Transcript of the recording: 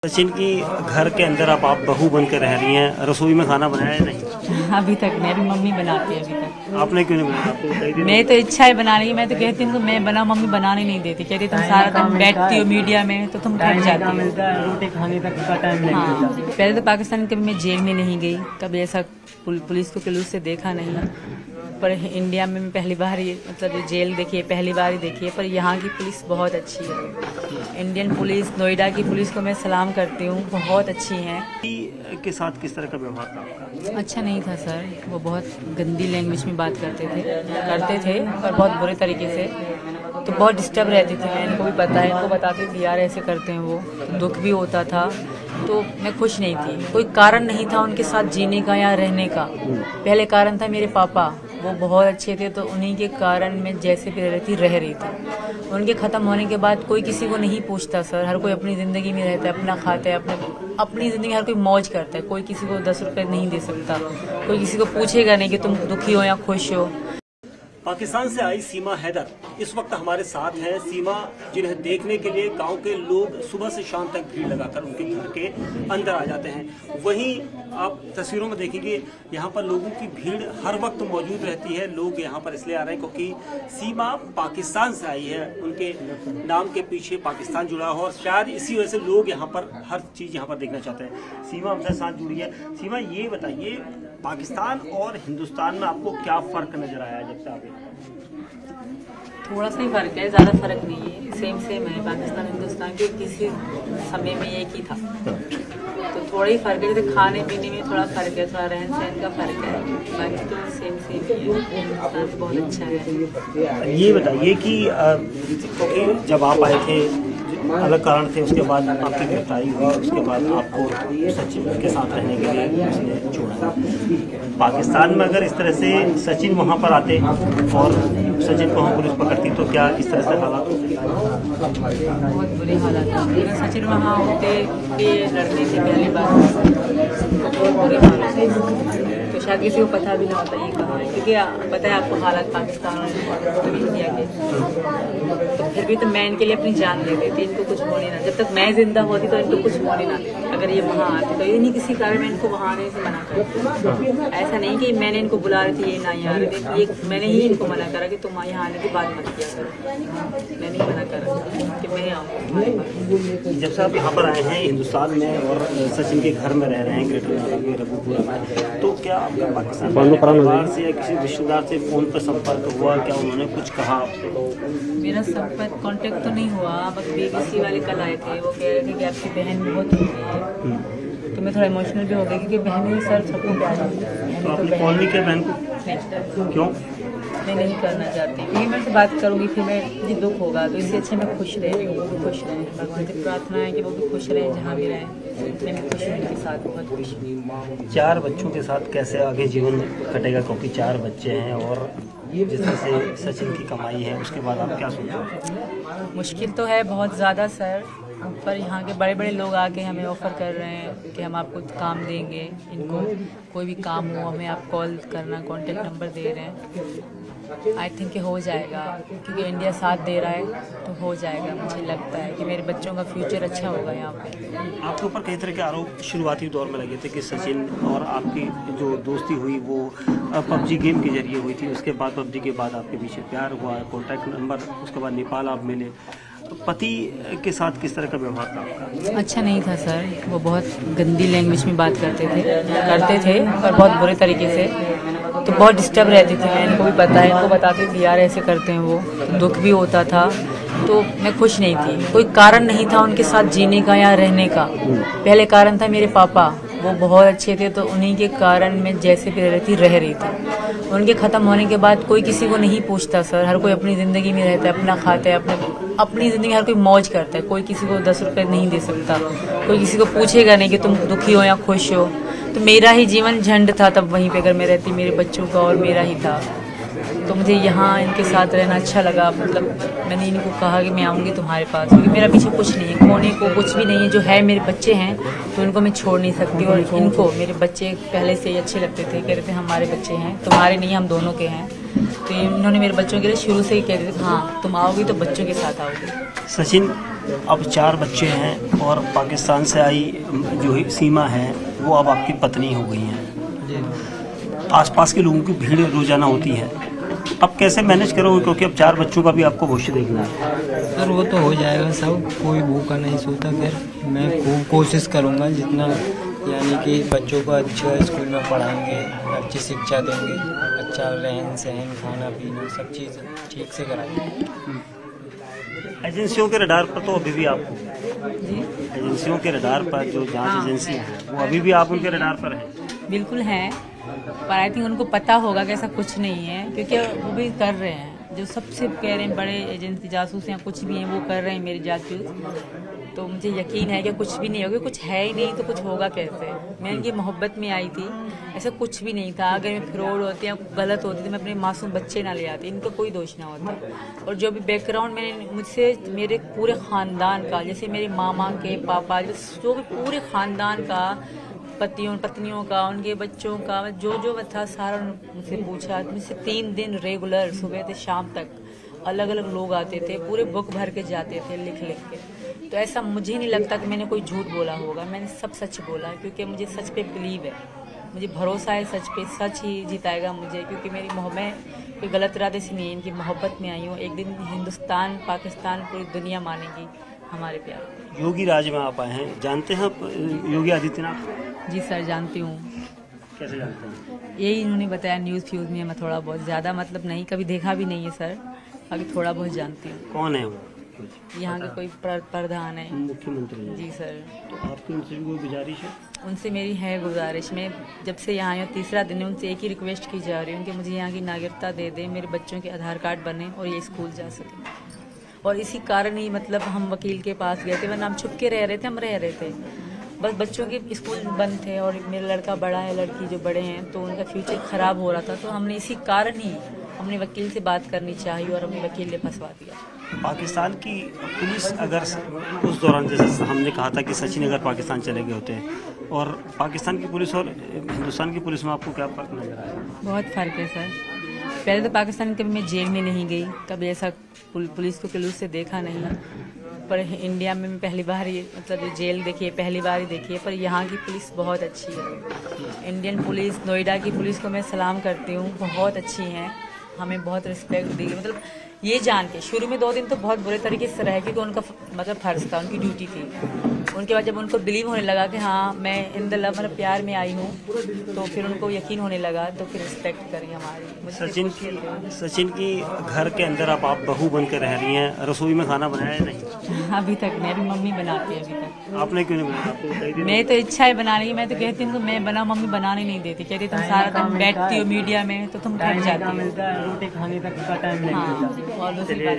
सचिन की घर के अंदर आप बहू बन के रह रही हैं, रसोई में खाना बनाया है नहीं? अभी तक मैं भी मम्मी बनाती है। अभी तक आपने क्यों नहीं बनाया? आपको मैं तो इच्छा है बनाने की। मैं तो कहती हूँ मैं बना, मम्मी बनाने नहीं देती। कहती तुम सारा दिन बैठती हो मीडिया में तो तुम थक जाती हो। रोटी खाने तक का टाइम नहीं हाँ, पहले तो पाकिस्तान कभी मैं जेल में नहीं गई, कभी ऐसा पुलिस को क्लूज से देखा नहीं। पर इंडिया में मैं पहली बार ये मतलब जेल देखी है, पहली बार ही देखी है। पर यहाँ की पुलिस बहुत अच्छी है। इंडियन पुलिस, नोएडा की पुलिस को मैं सलाम करती हूँ, बहुत अच्छी हैं। के साथ किस तरह का व्यवहार था आपका? अच्छा नहीं था सर, वो बहुत गंदी लैंग्वेज में बात करते थे और बहुत बुरे तरीके से। तो बहुत डिस्टर्ब रहती थी मैं, इनको भी पता है, इनको बताती थी यार ऐसे करते हैं वो। दुख भी होता था, तो मैं खुश नहीं थी। कोई कारण नहीं था उनके साथ जीने का या रहने का। पहले कारण था मेरे पापा, वो बहुत अच्छे थे, तो उन्हीं के कारण मैं जैसे भी रह रही थी। उनके ख़त्म होने के बाद कोई किसी को नहीं पूछता सर, हर कोई अपनी ज़िंदगी में रहता है, अपना खाता है, अपनी ज़िंदगी हर कोई मौज करता है। कोई किसी को 10 रुपये नहीं दे सकता, कोई किसी को पूछेगा नहीं कि तुम दुखी हो या खुश हो। पाकिस्तान से आई सीमा हैदर इस वक्त हमारे साथ हैं। सीमा जिन्हें देखने के लिए गांव के लोग सुबह से शाम तक भीड़ लगाकर उनके घर के अंदर आ जाते हैं। वहीं आप तस्वीरों में देखेंगे यहाँ पर लोगों की भीड़ हर वक्त मौजूद रहती है। लोग यहाँ पर इसलिए आ रहे हैं क्योंकि सीमा पाकिस्तान से आई है, उनके नाम के पीछे पाकिस्तान जुड़ा हो और शायद इसी वजह से लोग यहाँ पर हर चीज़ यहाँ पर देखना चाहते हैं। सीमा हमसे साथ जुड़ी है। सीमा ये बताइए, पाकिस्तान और हिंदुस्तान में आपको क्या फ़र्क नज़र आया जब से आप? थोड़ा सा ही फर्क है, ज़्यादा फर्क नहीं है, सेम है। पाकिस्तान हिंदुस्तान के किसी समय में एक ही था, तो थोड़ा ही फर्क है। जैसे खाने पीने में थोड़ा फर्क है, थोड़ा रहन सहन का फर्क है, बाकी तो सेम ही है। हिंदुस्तान तो बहुत अच्छा है। ये बताइए कि जब आप आए थे अलग कारण थे, उसके बाद आपकी गिरफ्तारी हुई, उसके बाद आपको सचिन के साथ रहने के लिए उसने छोड़ा। पाकिस्तान में अगर इस तरह से सचिन वहाँ पर आते और सचिन को वहाँ पुलिस पकड़ती तो क्या इस तरह से हालात होते? बहुत बुरे हालात होते। अगर सचिन वहाँ होते कि लड़ने से पहली बार तो बहुत बुरे हालात थे, तो शायद किसी को पता भी ना होता ये कहाँ है, क्योंकि पता है आपको हालात पाकिस्तान और इंडिया के। तो फिर भी तो मैं इनके लिए अपनी जान दे देती, इनको कुछ होने ना। जब तक मैं जिंदा होती तो इनको कुछ होने ना। अगर ये वहाँ आते तो ये नहीं किसी कारण मैं इनको वहाँ आने से मना करती। ऐसा नहीं कि मैंने इनको बुला रही थी ये ना यहाँ रहे थे, ये मैंने ही इनको मना करा कि तुम यहाँ आने की बात मत किया करो। मैं नहीं मना करा कि मैं आऊँ। जब से आप यहाँ पर आए हैं हिंदुस्तान में और सचिन के घर में रह रहे हैं ग्रेटर नोएडा के रबूपुरा में, तो क्या आपका पाकिस्तान परिवार से या किसी रिश्तेदार से फ़ोन पर संपर्क हुआ? क्या उन्होंने कुछ कहा आपको? मेरा संपर्क कांटेक्ट तो नहीं हुआ, बस BBC वाले कल आए थे, वो कह रहे थे कि आपकी बहन बहुत हो गई है। तो मैं थोड़ा इमोशनल भी हो गई, क्योंकि बहन सर सबको प्यार है। तो आपने कॉल नहीं किया बहन को? नहीं। क्यों? मैं नहीं करना चाहती, क्योंकि मैं उनसे बात करूंगी फिर मुझे दुख होगा। तो इससे अच्छा मैं खुश रहे, वो भी खुश रहें। भगवान से प्रार्थना है कि वो भी खुश रहें, जहाँ भी रहें। मैं खुश हूँ उनके साथ, बहुत खुश हूँ। 4 बच्चों के साथ कैसे आगे जीवन कटेगा, क्योंकि 4 बच्चे हैं और जिस तरह से सचिन की कमाई है, उसके बाद आप क्या सोच रहे हैं? मुश्किल तो है बहुत ज़्यादा सर, पर यहाँ के बड़े बड़े लोग आके हमें ऑफ़र कर रहे हैं कि हम आपको काम देंगे। इनको कोई भी काम हो हमें आप कॉल करना, कॉन्टेक्ट नंबर दे रहे हैं। आई थिंक कि हो जाएगा, क्योंकि इंडिया साथ दे रहा है तो हो जाएगा। मुझे लगता है कि मेरे बच्चों का फ्यूचर अच्छा होगा यहाँ पे। आपके ऊपर कई तरह के आरोप शुरुआती दौर में लगे थे कि सचिन और आपकी जो दोस्ती हुई वो PUBG गेम के जरिए हुई थी, उसके बाद PUBG के बाद आपके पीछे प्यार हुआ, कॉन्टैक्ट नंबर, उसके बाद नेपाल आप मिले। तो पति के साथ किस तरह का व्यवहार था आपका? अच्छा नहीं था सर, वो बहुत गंदी लैंग्वेज में बात करते थे और बहुत बुरे तरीके से। तो बहुत डिस्टर्ब रहती थी मैं, इनको भी पता है, इनको बताती थी यार ऐसे करते हैं वो। दुख भी होता था, तो मैं खुश नहीं थी। कोई कारण नहीं था उनके साथ जीने का या रहने का। पहले कारण था मेरे पापा, वो बहुत अच्छे थे, तो उन्हीं के कारण मैं जैसे भी रह रही थी। उनके ख़त्म होने के बाद कोई किसी को नहीं पूछता सर, हर कोई अपनी ज़िंदगी में रहता है, अपना खाता है, अपनी ज़िंदगी हर कोई मौज करता है। कोई किसी को 10 रुपये नहीं दे सकता, कोई किसी को पूछेगा नहीं कि तुम दुखी हो या खुश हो। तो मेरा ही जीवन झंड था तब वहीं पे, अगर मैं रहती मेरे बच्चों का और मेरा ही था। तो मुझे यहाँ इनके साथ रहना अच्छा लगा। मतलब मैंने इनको कहा कि मैं आऊँगी तुम्हारे पास, क्योंकि मेरा पीछे कुछ नहीं है, खोने को कुछ भी नहीं है। जो है मेरे बच्चे हैं, तो इनको मैं छोड़ नहीं सकती। और इनको मेरे बच्चे पहले से ही अच्छे लगते थे, कह रहे थे हमारे बच्चे हैं, तुम्हारे नहीं, हम दोनों के हैं। तो इन्होंने मेरे बच्चों के लिए शुरू से ही कह रहे थे हाँ तुम आओगी तो बच्चों के साथ आओगी। सचिन अब 4 बच्चे हैं और पाकिस्तान से आई जो सीमा है वो अब आपकी पत्नी हो गई हैं। आसपास के लोगों की भीड़ रोजाना होती है, अब कैसे मैनेज करोगे, क्योंकि अब 4 बच्चों का भी आपको भविष्य देखना है। सर वो तो हो जाएगा सब, कोई भूखा नहीं सोता। फिर मैं खूब कोशिश करूँगा जितना, यानी कि बच्चों को अच्छा स्कूल में पढ़ाएंगे, अच्छी शिक्षा देंगे, अच्छा रहन सहन खाना पीना सब चीज़ ठीक से कराएंगे। एजेंसियों के रडार पर तो अभी भी आपको, एजेंसियों के रडार पर जो जांच एजेंसी है वो अभी भी आप उनके रडार पर हैं? बिल्कुल हैं, पर आई थिंक उनको पता होगा कि ऐसा कुछ नहीं है, क्योंकि वो भी कर रहे हैं। जो सबसे कह रहे हैं बड़े एजेंसी जासूस या कुछ भी हैं वो कर रहे हैं मेरे जासूस, तो मुझे यकीन है कि कुछ भी नहीं होगा। कुछ है ही नहीं तो कुछ होगा कैसे। मैं इनकी मोहब्बत में आई थी, ऐसा कुछ भी नहीं था। अगर मैं फ्रॉड होती या गलत होती तो मैं अपने मासूम बच्चे ना ले आती, इनका कोई दोष ना होता। और जो भी बैकग्राउंड मैंने मुझसे मेरे पूरे ख़ानदान का, जैसे मेरे मामा के पापा, जो भी पूरे ख़ानदान का, पत्नियों का, उनके बच्चों का, जो था सारा मुझसे पूछा। मुझसे 3 दिन रेगुलर सुबह से शाम तक अलग अलग लोग आते थे, पूरे बुक भर के जाते थे लिख के। तो ऐसा मुझे नहीं लगता कि मैंने कोई झूठ बोला होगा, मैंने सब सच बोला, क्योंकि मुझे सच पे बिलीव है, मुझे भरोसा है सच पे। सच ही जिताएगा मुझे, क्योंकि मेरी मैं कोई गलत इरादे से नहीं, इनकी मोहब्बत में आई हूँ। एक दिन हिंदुस्तान पाकिस्तान पूरी दुनिया मानेगी हमारे प्यार। योगी राज में आप आए हैं, जानते हैं आप योगी आदित्यनाथ? जी सर, जानती हूँ। कैसे जानते हैं? यही इन्होंने बताया न्यूज़ फ्यूज़ में, मैं थोड़ा बहुत, ज़्यादा मतलब नहीं, कभी देखा भी नहीं है सर, अभी थोड़ा बहुत जानती हूँ। कौन है वो? यहाँ के कोई प्रधान है, मुख्यमंत्री है। जी सर। तो आपकी उनसे भी कोई गुजारिश है? उनसे मेरी है गुजारिश, मैं जब से यहाँ आया 3रा दिन है, उनसे एक ही रिक्वेस्ट की जा रही हूँ कि मुझे यहाँ की नागरिकता दे दें, मेरे बच्चों के आधार कार्ड बने और ये स्कूल जा सकें। और इसी कारण ही मतलब हम वकील के पास गए थे, वरना हम छुप के रह रहे थे, हम रह रहे थे। बस बच्चों के स्कूल बंद थे और मेरा लड़का बड़ा है, लड़की जो बड़े हैं, तो उनका फ्यूचर ख़राब हो रहा था। तो हमने इसी कारण ही हमने वकील से बात करनी चाहिए और हमने वकील ने फंसवा दिया। पाकिस्तान की पुलिस अगर उस दौरान, जैसे हमने कहा था कि सचिन अगर पाकिस्तान चले गए होते, और पाकिस्तान की पुलिस और हिंदुस्तान की पुलिस में आपको क्या फ़र्क नजर आया? बहुत फ़र्क है सर। पहले तो पाकिस्तान कभी मैं जेल में नहीं गई, कभी ऐसा पुलिस को जुलूस से देखा नहीं, पर इंडिया में मैं पहली बार ये मतलब जेल देखी है, पहली बार ही देखी है। पर यहाँ की पुलिस बहुत अच्छी है। इंडियन पुलिस, नोएडा की पुलिस को मैं सलाम करती हूँ, बहुत अच्छी हैं, हमें बहुत रिस्पेक्ट दी। मतलब ये जान के शुरू में 2 दिन तो बहुत बुरे तरीके से रहे, क्योंकि उनका मतलब फ़र्ज था, उनकी ड्यूटी थी। उनके बाद जब उनको बिलीव होने लगा कि हाँ मैं इन द लव मतलब प्यार में आई हूँ, तो फिर उनको यकीन होने लगा, तो फिर रिस्पेक्ट करी हमारी। सचिन की घर के अंदर आप बहू बन के रह रही हैं, रसोई में खाना बनाया नहीं? अभी तक नहीं, अभी मम्मी बनाती है। अभी तक आपने क्यों नहीं बनाया? आपको मैं तो इच्छा है बनाने की, मैं तो कहती हूँ मैं बना, मम्मी बनाने नहीं देती, कहती तुम सारा दिन बैठती हो मीडिया में तो तुम थक जाती हो। रोटी खाने तक का टाइम नहीं मिलता। हाँ, और दूसरी बात